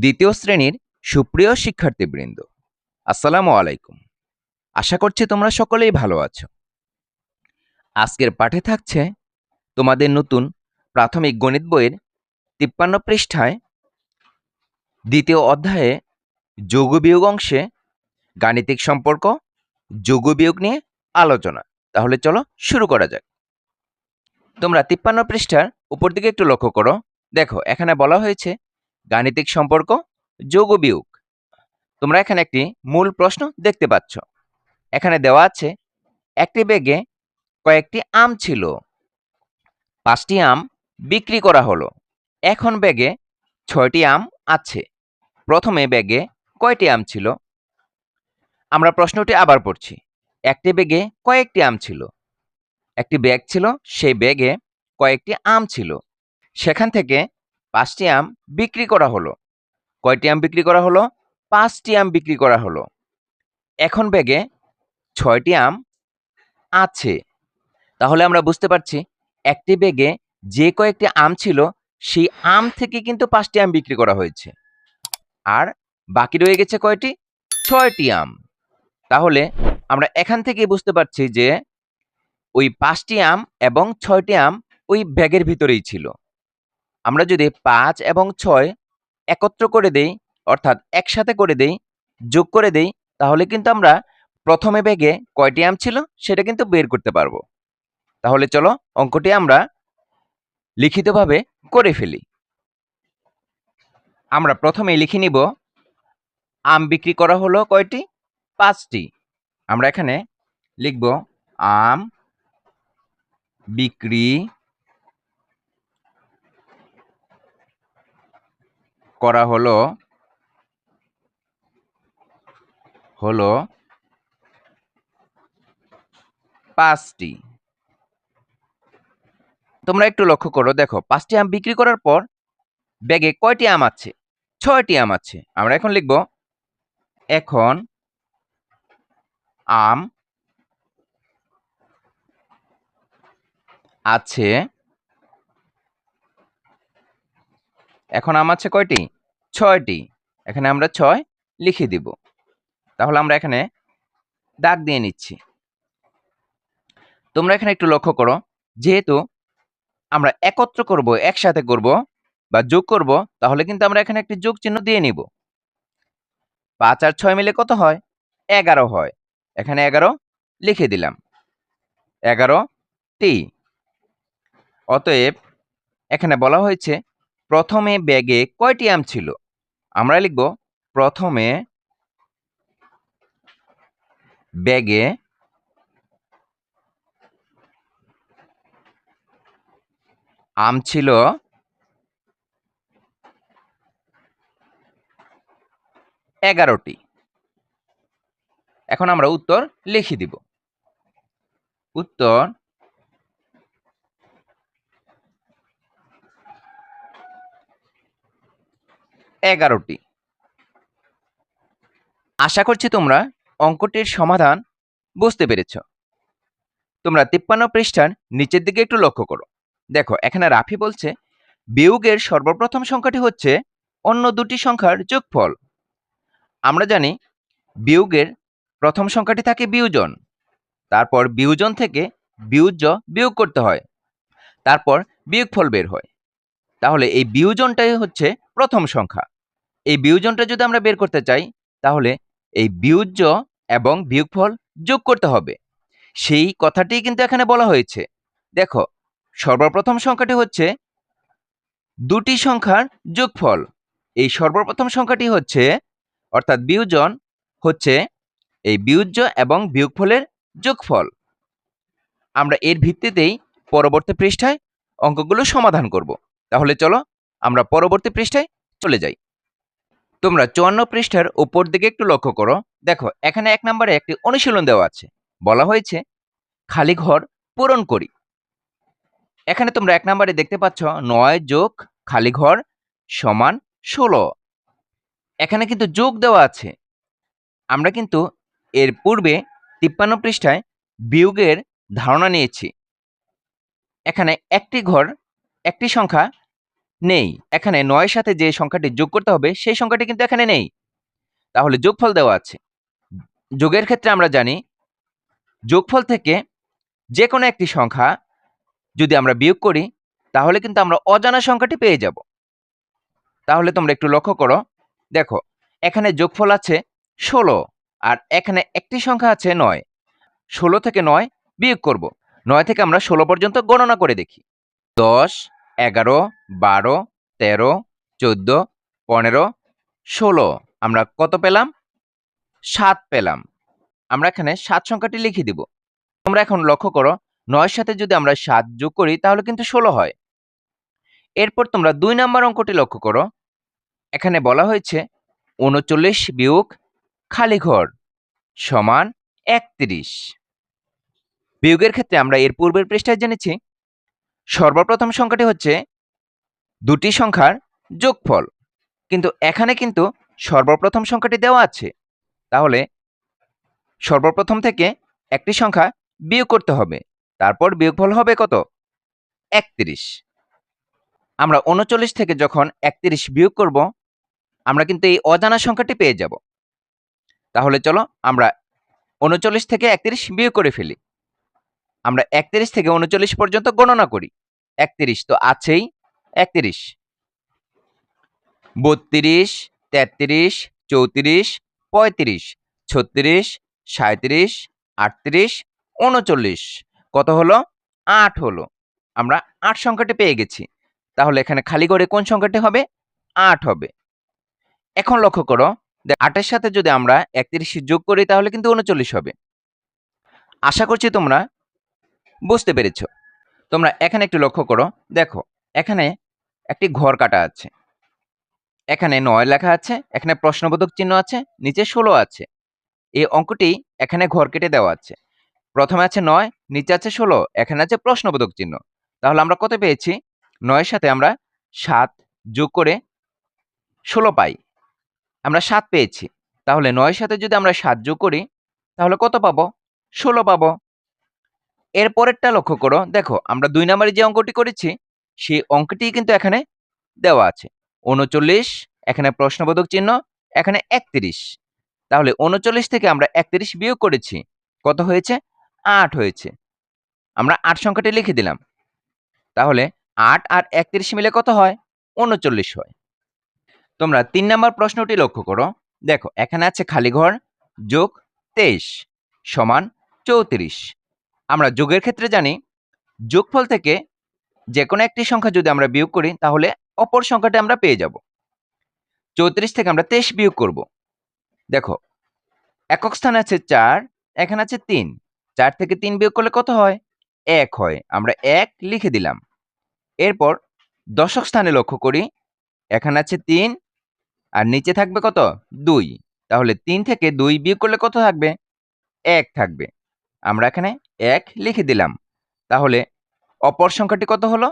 দ্বিতীয় শ্রেণীর সুপ্রিয় শিক্ষার্থীবৃন্দ, আসসালামু আলাইকুম। আশা করছি তোমরা সকলেই ভালো আছো। আজকের পাঠে থাকছে তোমাদের নতুন প্রাথমিক গণিত বইয়ের ৫৩ পৃষ্ঠায় দ্বিতীয় অধ্যায়ে যোগ বিয়োগ অংশে গাণিতিক সম্পর্ক, যোগ বিয়োগ নিয়ে আলোচনা। তাহলে চলো শুরু করা যাক। তোমরা ৫৩ পৃষ্ঠার উপর দিকে একটু লক্ষ্য করো। দেখো, এখানে বলা হয়েছে গাণিতিক সম্পর্ক, যোগ বিয়োগ। তোমরা এখানে একটি মূল প্রশ্ন দেখতে পাচ্ছ। এখানে দেওয়া আছে একটি ব্যাগে কয়েকটি আম ছিল, 5টি আম বিক্রি করা হলো। এখন ব্যাগে 6টি আম আছে। প্রথমে ব্যাগে কয়টি আম ছিল? আমরা প্রশ্নটি আবার পড়ছি। একটি ব্যাগে কয়েকটি আম ছিল। একটি ব্যাগ ছিল, সেই ব্যাগে কয়েকটি আম ছিল। সেখান থেকে 5টি আম বিক্রি করা হলো। কয়টি আম বিক্রি করা হলো? 5টি আম বিক্রি করা হলো। এখন ব্যাগে 6টি আম আছে। তাহলে আমরা বুঝতে পারছি একটি ব্যাগে যে কয়েকটি আম ছিল, সেই আম থেকে কিন্তু 5টি আম বিক্রি করা হয়েছে। আর বাকি রয়ে গেছে কয়টি? 6টি আম। তাহলে আমরা এখান থেকে বুঝতে পারছি যে ওই 5টি আম এবং 6টি আম ওই ব্যাগের ভিতরেই ছিল। আমরা যদি 5 এবং 6 একত্র করে দেই, অর্থাৎ একসাথে করে দেই, যোগ করে দেই, তাহলে কিন্তু আমরা প্রথমে ব্যাগে কয়টি আম ছিল সেটা কিন্তু বের করতে পারবো। তাহলে চলো অঙ্কটি আমরা লিখিতভাবে করে ফেলি। আমরা প্রথমে লিখে নিব আম বিক্রি করা হলো কয়টি? 5টি। আমরা এখানে লিখব আম বিক্রি করা হলো 5টি। তোমরা একটু লক্ষ্য করো, দেখো 5টি আম বিক্রি করার পর ব্যাগে কয়টি আম আছে? 6টি আম আছে। আমরা এখন লিখব এখন আম আছে। এখন আম আছে কয়টি? 6টি। এখানে আমরা 6 লিখে দিব। তাহলে আমরা এখানে দাগ দিয়ে নিচ্ছি। তোমরা এখানে একটু লক্ষ্য করো, যেহেতু আমরা একত্র করব, একসাথে করব বা যোগ করব, তাহলে কিন্তু আমরা এখানে একটি যোগ চিহ্ন দিয়ে নিব। 5 আর 6 মিলে কত হয়? 11 হয়। এখানে 11 লিখে দিলাম। 11টি। অতএব এখানে বলা হয়েছে প্রথমে ব্যাগে কয়টি আম ছিল? আমরা লিখব প্রথমে ব্যাগে আম ছিল 11টি। এখন আমরা উত্তর লিখে দিব। উত্তর 11টি। আশা করছি তোমরা অঙ্কটির সমাধান বুঝতে পেরেছ। তোমরা ৫৩ পৃষ্ঠার নিচের দিকে একটু লক্ষ্য করো। দেখো, এখানে রাফি বলছে বিয়োগের সর্বপ্রথম সংখ্যাটি হচ্ছে অন্য দুটি সংখ্যার যোগফল। আমরা জানি বিয়োগের প্রথম সংখ্যাটি থাকে বিয়োজন, তারপর বিয়োজন থেকে বিয়োজ্য বিয়োগ করতে হয়, তারপর বিয়োগফল বের হয়। তাহলে এই বিয়োজনটাই হচ্ছে প্রথম সংখ্যা। এই বিয়োজনটা যদি আমরা বের করতে চাই, তাহলে এই বিয়োজ্য এবং বিয়োগফল যোগ করতে হবে। সেই কথাটি কিন্তু এখানে বলা হয়েছে। দেখো, সর্বপ্রথম সংখ্যাটি হচ্ছে দুটি সংখ্যার যোগফল। এই সর্বপ্রথম সংখ্যাটি হচ্ছে, অর্থাৎ বিয়োজন হচ্ছে এই বিয়োজ্য এবং বিয়োগফলের যোগফল। আমরা এর ভিত্তিতেই পরবর্তী পৃষ্ঠায় অঙ্কগুলো সমাধান করব। তাহলে চলো আমরা পরবর্তী পৃষ্ঠায় চলে যাই। তোমরা 54 পৃষ্ঠার উপর দিকে একটু লক্ষ্য করো। দেখো, এখানে 1 নম্বরে একটি অনুশীলন দেওয়া আছে। বলা হয়েছে খালি ঘর পূরণ করি। এখানে তোমরা 1 নম্বরে দেখতে পাচ্ছ 9 যোগ খালি ঘর সমান 16। এখানে কিন্তু যোগ দেওয়া আছে। আমরা কিন্তু এর পূর্বে 53 পৃষ্ঠায় বিয়োগের ধারণা নিয়েছি। এখানে একটি ঘর, একটি সংখ্যা নেই। এখানে ৯ এর সাথে যে সংখ্যাটি যোগ করতে হবে সেই সংখ্যাটি কিন্তু এখানে নেই। তাহলে যোগফল দেওয়া আছে। যোগের ক্ষেত্রে আমরা জানি যোগফল থেকে যেকোনো একটি সংখ্যা যদি আমরা বিয়োগ করি তাহলে কিন্তু আমরা অজানা সংখ্যাটি পেয়ে যাব। তাহলে তোমরা একটু লক্ষ্য করো, দেখো এখানে যোগফল আছে ১৬ আর এখানে একটি সংখ্যা আছে ৯। ১৬ থেকে ৯ বিয়োগ করব। ৯ থেকে আমরা ১৬ পর্যন্ত গণনা করে দেখি। ১০, ১১, ১২, ১৩, ১৪, ১৫, ১৬। আমরা কত পেলাম? ৭ পেলাম। আমরা এখানে ৭ সংখ্যাটি লিখে দিব। তোমরা এখন লক্ষ্য করো, ৯ এর সাথে যদি আমরা ৭ যোগ করি তাহলে কিন্তু ১৬ হয়। এরপর তোমরা ২ নাম্বার অঙ্কটি লক্ষ্য করো। এখানে বলা হয়েছে ৩৯ বিয়োগ খালি ঘর সমান ৩১। বিয়োগের ক্ষেত্রে আমরা এর পূর্বের পৃষ্ঠায় জেনেছি সর্বপ্রথম সংখ্যাটি হচ্ছে দুটি সংখ্যার যোগফল, কিন্তু এখানে কিন্তু সর্বপ্রথম সংখ্যাটি দেওয়া আছে। তাহলে সর্বপ্রথম থেকে একটি সংখ্যা বিয়োগ করতে হবে, তারপর বিয়োগফল হবে কত? ৩১। আমরা ৩৯ থেকে যখন ৩১ বিয়োগ করব আমরা কিন্তু এই অজানা সংখ্যাটি পেয়ে যাব। তাহলে চলো আমরা ৩৯ থেকে ৩১ বিয়োগ করে ফেলি। আমরা ৩১ থেকে ৩৯ পর্যন্ত গণনা করি। ৩১ তো আছেই, ৩১, ৩২, ৩৩, ৩৪, ৩৫, ৩৬, ৩৭, ৩৮, ৩৯। কত হলো? ৮ হলো। আমরা ৮ সংখ্যাটি পেয়ে গেছি। তাহলে এখানে খালি ঘরে কোন সংখ্যাটি হবে? ৮ হবে। এখন লক্ষ্য করো, ৮ এর সাথে যদি আমরা ৩১ যোগ করি তাহলে কিন্তু ৩৯ হবে। আশা করছি তোমরা বুঝতে পেরেছ। তোমরা এখানে একটু লক্ষ্য করো, দেখো এখানে একটি ঘর কাটা আছে। এখানে ৯ লেখা আছে, এখানে প্রশ্নবোধক চিহ্ন আছে, নিচে ১৬ আছে। এই অঙ্কটি এখানে ঘর কেটে দেওয়া আছে। প্রথমে আছে ৯, নিচে আছে ১৬, এখানে আছে প্রশ্নবোধক চিহ্ন। তাহলে আমরা কত পেয়েছি? ৯ এর সাথে আমরা ৭ যোগ করে ১৬ পাই। আমরা ৭ পেয়েছি। তাহলে ৯ এর সাথে যদি আমরা ৭ যোগ করি তাহলে কত পাবো? ১৬ পাবো। এর পরেরটা লক্ষ্য করো, দেখো আমরা ২ নম্বরে যে অঙ্কটি করেছি সেই অঙ্কটি কিন্তু এখানে দেওয়া আছে। ৩৯, এখানে প্রশ্নবোধক চিহ্ন, এখানে ৩১। তাহলে ৩৯ থেকে আমরা ৩১ বিয়োগ করেছি। কত হয়েছে? ৮ হয়েছে। আমরা ৮ সংখ্যাটি লিখে দিলাম। তাহলে ৮ আর ৩১ মিলে কত হয়? ৩৯ হয়। তোমরা ৩ নম্বর প্রশ্নটি লক্ষ্য করো, দেখো এখানে আছে খালি ঘর যোগ ২৩ সমান ৩৪। আমরা যোগের ক্ষেত্রে জানি যোগফল থেকে যেকোনো একটি সংখ্যা যদি আমরা বিয়োগ করি তাহলে অপর সংখ্যাটি আমরা পেয়ে যাব। ৩৪ থেকে আমরা ২৩ বিয়োগ করব। দেখো একক স্থানে আছে ৪, এখানে আছে ৩। ৪ থেকে ৩ বিয়োগ করলে কত হয়? ১ হয়। আমরা ১ লিখে দিলাম। এরপর দশক স্থানে লক্ষ্য করি, এখানে আছে ৩ আর নিচে থাকবে কত? ২। তাহলে ৩ থেকে ২ বিয়োগ করলে কত থাকবে? ১ থাকবে। আমরা এখানে ১ লিখে দিলাম। তাহলে অপর সংখ্যাটি কত হলো?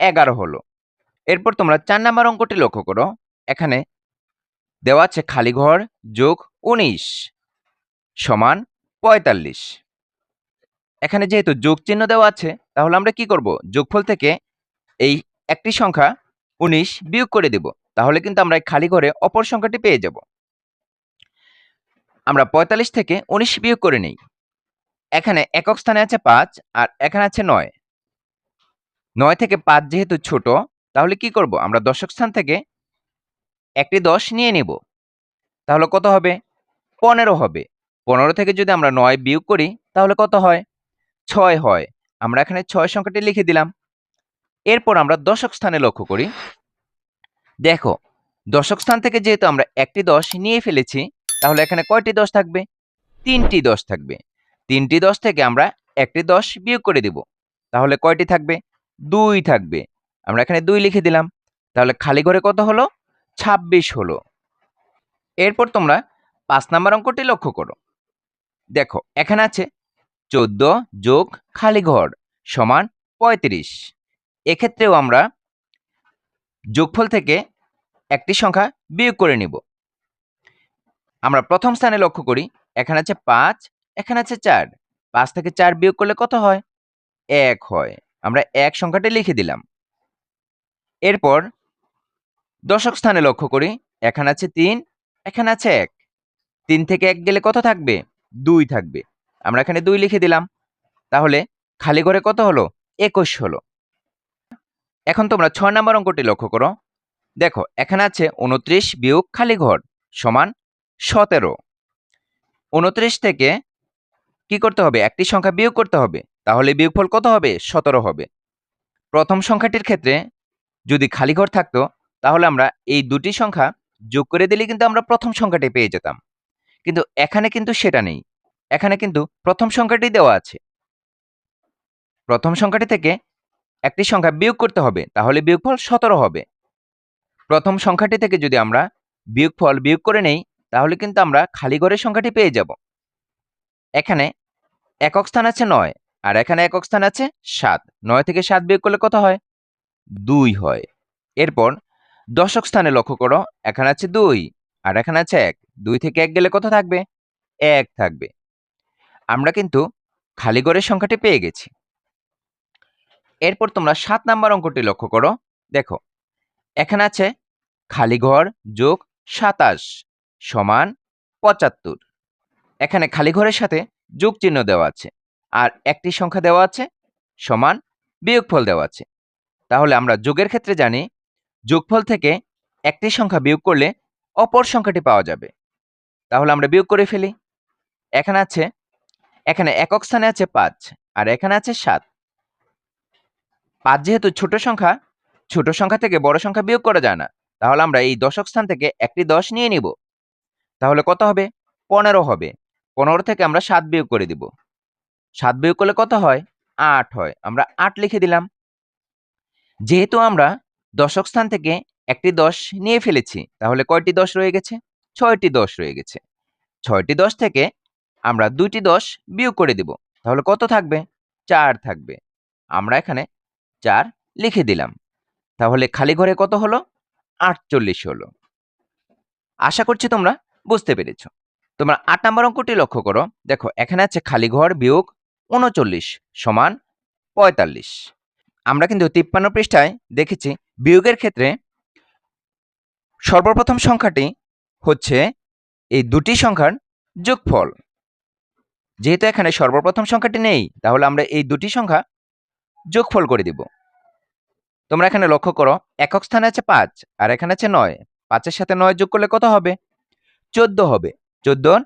১১ হলো। এরপর তোমরা ৪ নাম্বার অঙ্কটি লক্ষ্য করো, এখানে দেওয়া আছে খালি ঘর যোগ ১৯ সমান ৪৫। এখানে যেহেতু যোগ চিহ্ন দেওয়া আছে তাহলে আমরা কি করব? যোগফল থেকে এই একটি সংখ্যা ১৯ বিয়োগ করে দেব। তাহলে কিন্তু আমরা এই খালি ঘরে অপর সংখ্যাটি পেয়ে যাব। আমরা ৪৫ থেকে ১৯ বিয়োগ করে নেই। এখানে একক স্থানে আছে ৫ আর এখানে আছে ৯। ৯ থেকে ৫ যেহেতু ছোট তাহলে কি করব? আমরা দশক স্থান থেকে একটি ১০ নিয়ে নেব। তাহলে কত হবে? ১৫ হবে। ১৫ থেকে যদি আমরা ৯ বিয়োগ করি তাহলে কত হয়? ৬ হয়। আমরা এখানে ৬ সংখ্যাটি লিখে দিলাম। এরপর আমরা দশক স্থানে লক্ষ্য করি। দেখো দশক স্থান থেকে যেহেতু আমরা একটি ১০ নিয়ে ফেলেছি তাহলে এখানে কয়টি ১০ থাকবে? ৩টি ১০ থাকবে। ৩টি ১০ থেকে আমরা একটি ১০ বিয়োগ করে দেব। তাহলে কয়টি থাকবে? ২ থাকবে। আমরা এখানে ২ লিখে দিলাম। তাহলে খালি ঘরে কত হলো? ২৬ হলো। এরপর তোমরা ৫ নাম্বার অঙ্কটি লক্ষ্য করো। দেখো এখানে আছে ১৪ যোগ খালি ঘর সমান ৩৫। এক্ষেত্রেও আমরা যোগফল থেকে একটি সংখ্যা বিয়োগ করে নিব। আমরা প্রথম স্থানে লক্ষ্য করি, এখানে আছে ৫, এখানে আছে ৪। ৫ থেকে ৪ বিয়োগ করলে কত হয়? ১ হয়। আমরা ১ সংখ্যাটি লিখে দিলাম। এরপর দশক স্থানে লক্ষ্য করি, এখানে আছে 3, এখানে আছে 1। 3 থেকে 1 গেলে কত থাকবে? 2 থাকবে। আমরা এখানে 2 লিখে দিলাম। তাহলে খালি ঘরে কত হলো? 21 হলো। এখন তোমরা 6 নম্বর অঙ্কটি লক্ষ্য করো। দেখো এখানে আছে 29 বিয়োগ খালি ঘর সমান 17। 29 থেকে কি করতে হবে? একটি সংখ্যা বিয়োগ করতে হবে। তাহলে বিয়োগফল কত হবে? 17 হবে। প্রথম সংখ্যাটির ক্ষেত্রে যদি খালি ঘর থাকতো, তাহলে আমরা এই দুটি সংখ্যা যোগ করে দিলে কিন্তু আমরা প্রথম সংখ্যাটি পেয়ে যেতাম। কিন্তু এখানে কিন্তু সেটা নেই। এখানে কিন্তু প্রথম সংখ্যাটি দেওয়া আছে। প্রথম সংখ্যাটি থেকে একটি সংখ্যা বিয়োগ করতে হবে, তাহলে বিয়োগফল 17 হবে। প্রথম সংখ্যাটি থেকে যদি আমরা বিয়োগফল বিয়োগ করে নেই, তাহলে কিন্তু আমরা খালি ঘরের সংখ্যাটি পেয়ে যাব। এখানে একক স্থান আছে 9, আর এখানে একক স্থান আছে 7। 9 থেকে 7 বিয়োগ করলে কত হয়? 2 হয়। এরপর দশক স্থানে লক্ষ্য করো, এখানে আছে 2 আর এখানে আছে 1। 2 থেকে 1 গেলে কত থাকবে? 1 থাকবে। আমরা কিন্তু খালি ঘরের সংখ্যাটি পেয়ে গেছি। এরপর তোমরা 7 নাম্বার অঙ্কটি লক্ষ্য করো। দেখো এখানে আছে খালি ঘর যোগ 27 সমান 75। এখানে খালি ঘরের সাথে যোগ চিহ্ন দেওয়া আছে, আর একটি সংখ্যা দেওয়া আছে সমান বিয়োগফল দেওয়া আছে। তাহলে আমরা যোগের ক্ষেত্রে জানি যোগফল থেকে একটি সংখ্যা বিয়োগ করলে অপর সংখ্যাটি পাওয়া যাবে। তাহলে আমরা বিয়োগ করে ফেলি। এখানে একক স্থানে আছে 5 আর এখানে আছে 7। 5 যেহেতু ছোট সংখ্যা, ছোট সংখ্যা থেকে বড় সংখ্যা বিয়োগ করা যায় না। তাহলে আমরা এই দশক স্থান থেকে একটি 10 নিয়ে নিব। তাহলে কত হবে? 15 হবে। 15 থেকে আমরা 7 বিয়োগ করে দিব। 7 বিয়োগ করলে কত হয়? 8 হয়। আমরা 8 লিখে দিলাম। যেহেতু আমরা দশক স্থান থেকে একটি 10 নিয়ে ফেলেছি, তাহলে কয়টি 10 রয়ে গেছে? 6টি 10 রয়ে গেছে। 6টি 10 থেকে আমরা 2টি 10 বিয়োগ করে দিব। তাহলে কত থাকবে? 4 থাকবে। আমরা এখানে 4 লিখে দিলাম। তাহলে খালি ঘরে কত হলো? 48 হলো। আশা করছি তোমরা বুঝতে পেরেছ। তোমরা 8 নম্বর অঙ্কটি লক্ষ্য করো। দেখো এখানে আছে খালি ঘর বিয়োগ 39 সমান 45। আমরা কিন্তু 53 পৃষ্ঠায় দেখেছি বিয়োগের ক্ষেত্রে সর্বপ্রথম সংখ্যাটি হচ্ছে এই দুটি সংখ্যার যোগফল। যেহেতু এখানে সর্বপ্রথম সংখ্যাটি নেই, তাহলে আমরা এই দুটি সংখ্যা যোগফল করে দিব। তোমরা এখানে লক্ষ্য করো, একক স্থানে আছে 5 আর এখানে আছে 9। 5 এর সাথে 9 যোগ করলে কত হবে? 14 হবে। 14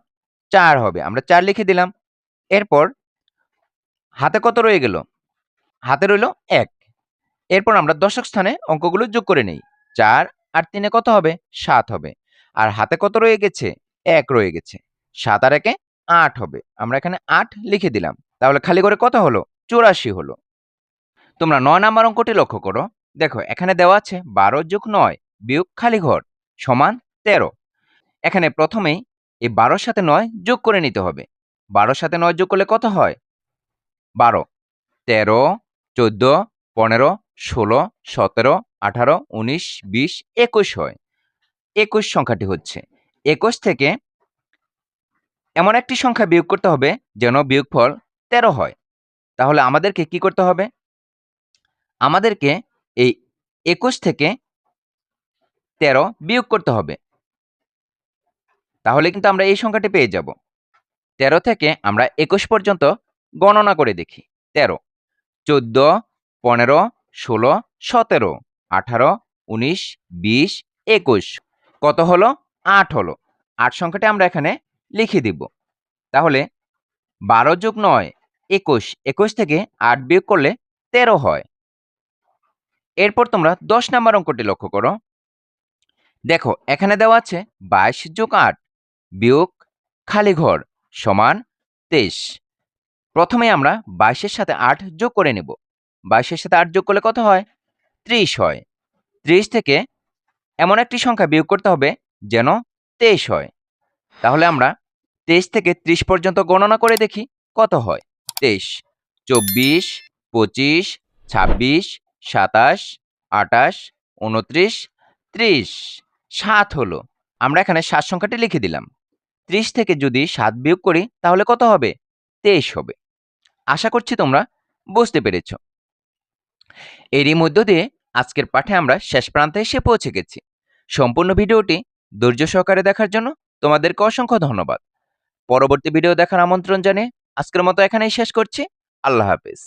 4 হবে। আমরা 4 লিখে দিলাম। এরপর হাতে কত রয়ে গেল? হাতে রইল 1। এরপর আমরা দশক স্থানে অঙ্কগুলো যোগ করে নেই। 4 আর 3 এ কত হবে? 7 হবে। আর হাতে কত রয়ে গেছে? 1 রয়ে গেছে। 7 আর 1 এ 8 হবে। আমরা এখানে 8 লিখে দিলাম। তাহলে খালি ঘরে কত হলো? 84 হলো। তোমরা 9 নাম্বার অঙ্কটি লক্ষ্য করো। দেখো এখানে দেওয়া আছে 12 যোগ 9 বিয়োগ খালি ঘর সমান 13। এখানে প্রথমেই এই 12 সাথে 9 যোগ করে নিতে হবে। 12 সাথে 9 যোগ করলে কত হয়? 12, 13, 14, 15, 16, 17, 18, 19, 20, 21 হয়। 21 সংখ্যাটি হচ্ছে। 21 থেকে এমন একটি সংখ্যা বিয়োগ করতে হবে যেন বিয়োগফল 13 হয়। তাহলে আমাদেরকে কি করতে হবে? আমাদেরকে এই 21 থেকে 13 বিয়োগ করতে হবে। তাহলে কিন্তু আমরা এই সংখ্যাটি পেয়ে যাব। 13 থেকে আমরা 21 পর্যন্ত গণনা করে দেখি। 13, 14, 15, 16, 17, 18, 19, 20, 21 কত হলো? 8 হলো। 8 সংখ্যাটি আমরা এখানে লিখে দিব। তাহলে 12 যোগ 9 21। 21 থেকে 8 বিয়োগ করলে 13 হয়। এরপর তোমরা 10 নাম্বার অঙ্কটি লক্ষ্য করো। দেখো এখানে দেওয়া আছে 22 যোগ 8 বিয়োগ খালি ঘর সমান 23। প্রথমে আমরা 22 এর সাথে 8 যোগ করে নেব। 22 এর সাথে 8 যোগ করলে কত হয়? 30 হয়। 30 থেকে এমন একটি সংখ্যা বিয়োগ করতে হবে যেন 23 হয়। তাহলে আমরা 23 থেকে 30 পর্যন্ত গণনা করে দেখি কত হয়। 23, 24, 25, 26, 27, 28, 29, 30, 7 হলো। আমরা এখানে 7 সংখ্যাটি লিখে দিলাম। 30 থেকে যদি 7 বিয়োগ করি তাহলে কত হবে? 23 হবে। আশা করছি তোমরা বুঝতে পেরেছ। এরই মধ্য দিয়ে আজকের পাঠে আমরা শেষ প্রান্তে এসে পৌঁছে গেছি। সম্পূর্ণ ভিডিওটি ধৈর্য সহকারে দেখার জন্য তোমাদেরকে অসংখ্য ধন্যবাদ। পরবর্তী ভিডিও দেখার আমন্ত্রণ জানিয়ে আজকের মতো এখানেই শেষ করছি। আল্লাহ হাফেজ।